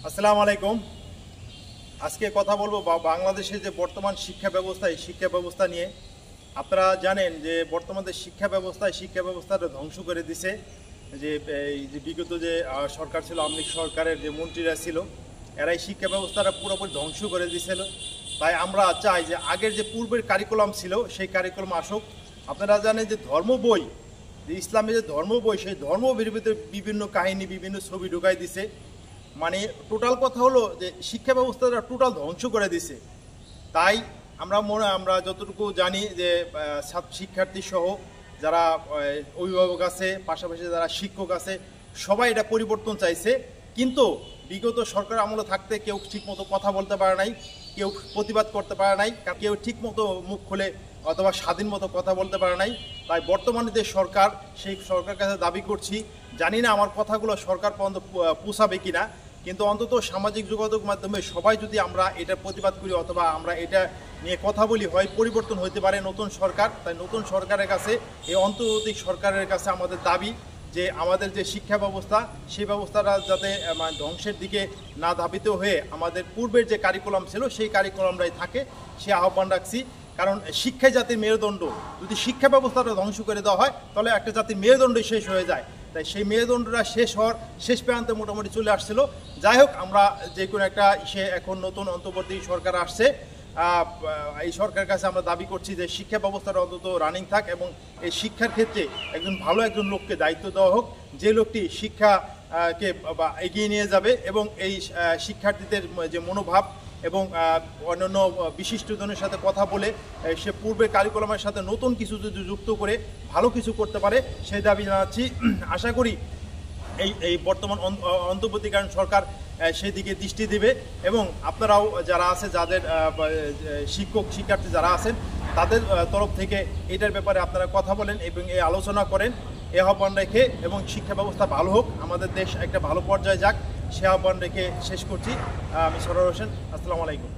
আসসালামু আলাইকুম। আজকে কথা বলবো বাংলাদেশের যে বর্তমান শিক্ষা ব্যবস্থা, এই শিক্ষা ব্যবস্থা নিয়ে। আপনারা জানেন যে বর্তমানে শিক্ষা ব্যবস্থাটা ধ্বংস করে দিছে। যে এই যে বিগত যে সরকার ছিল, আওয়ামী লীগ সরকারের যে মন্ত্রীরা ছিল, এরাই শিক্ষা ব্যবস্থাটা পুরোপুরি ধ্বংস করে দিয়েছিল। তাই আমরা চাই যে আগের যে পূর্বের কারিকুলাম ছিল সেই কারিকুলাম আসুক। আপনারা জানেন যে ধর্ম বই, যে ইসলামের যে ধর্ম বই, সেই ধর্ম বইয়ের ভিতরে বিভিন্ন কাহিনী, বিভিন্ন ছবি ঢুকাই দিছে। মানে টোটাল কথা হলো যে শিক্ষা ব্যবস্থাটা টোটাল ধ্বংস করে দিছে। তাই আমরা যতটুকু জানি যে শিক্ষার্থী সহ যারা অভিভাবক আছে, পাশাপাশি যারা শিক্ষক আছে, সবাই এটা পরিবর্তন চাইছে। কিন্তু বিগত সরকার আমলে থাকতে কেউ ঠিকমতো কথা বলতে পারে নাই, কেউ প্রতিবাদ করতে পারে নাই, কেউ ঠিকমতো মুখ খুলে অথবা স্বাধীন মতো কথা বলতে পারে নাই। তাই বর্তমানে যে সরকার, সেই সরকার কাছে দাবি করছি, জানি না আমার কথাগুলো সরকার পর্যন্ত পৌঁছাবে কিনা, কিন্তু অন্তত সামাজিক যোগাযোগ মাধ্যমে সবাই যদি আমরা এটা প্রতিবাদ করি অথবা আমরা এটা নিয়ে কথা বলি, হয় পরিবর্তন হতে পারে নতুন সরকার। তাই নতুন সরকারের কাছে, এই অন্তর্বর্তী সরকারের কাছে আমাদের দাবি যে আমাদের যে শিক্ষা ব্যবস্থা, সেই ব্যবস্থাটা যাতে ধ্বংসের দিকে না ধাবিত হয়ে আমাদের পূর্বের যে কারিকুলাম ছিল সেই কারিকুলামটাই থাকে, সে আহ্বান রাখছি। কারণ শিক্ষাই জাতির মেরুদণ্ড। যদি শিক্ষা ব্যবস্থাটা ধ্বংস করে দেওয়া হয় তাহলে একটা জাতির মেরুদণ্ডই শেষ হয়ে যায়। তাই সেই মেরুদণ্ডটা শেষ প্রান্তে মোটামুটি চলে আসছিল। যাই হোক, আমরা যে কোনো একটা এখন নতুন অন্তর্বর্তী সরকার আসছে, এই সরকারের কাছে আমরা দাবি করছি যে শিক্ষা ব্যবস্থাটা অন্তত রানিং থাক এবং এই শিক্ষার ক্ষেত্রে একজন লোককে দায়িত্ব দেওয়া হোক, যে লোকটি শিক্ষাকে এগিয়ে নিয়ে যাবে এবং এই শিক্ষার্থীদের যে মনোভাব এবং অন্যান্য বিশিষ্টজনের সাথে কথা বলে সে পূর্বের কারিকুলামের সাথে নতুন কিছু যদি যুক্ত করে ভালো কিছু করতে পারে, সেই দাবি জানাচ্ছি। আশা করি এই বর্তমান অন্তর্বর্তীকালীন সরকার সেই দিকে দৃষ্টি দেবে এবং আপনারাও যারা আছে, যাদের শিক্ষার্থী যারা আছেন, তাদের তরফ থেকে এটার ব্যাপারে আপনারা কথা বলেন এবং এই আলোচনা করেন, এ আহ্বান রেখে, এবং শিক্ষা ব্যবস্থা ভালো হোক, আমাদের দেশ একটা ভালো পর্যায়ে যাক, সে আহ্বান রেখে শেষ করছি। আমি সরোয়ার হোসেন। আসসালামু আলাইকুম।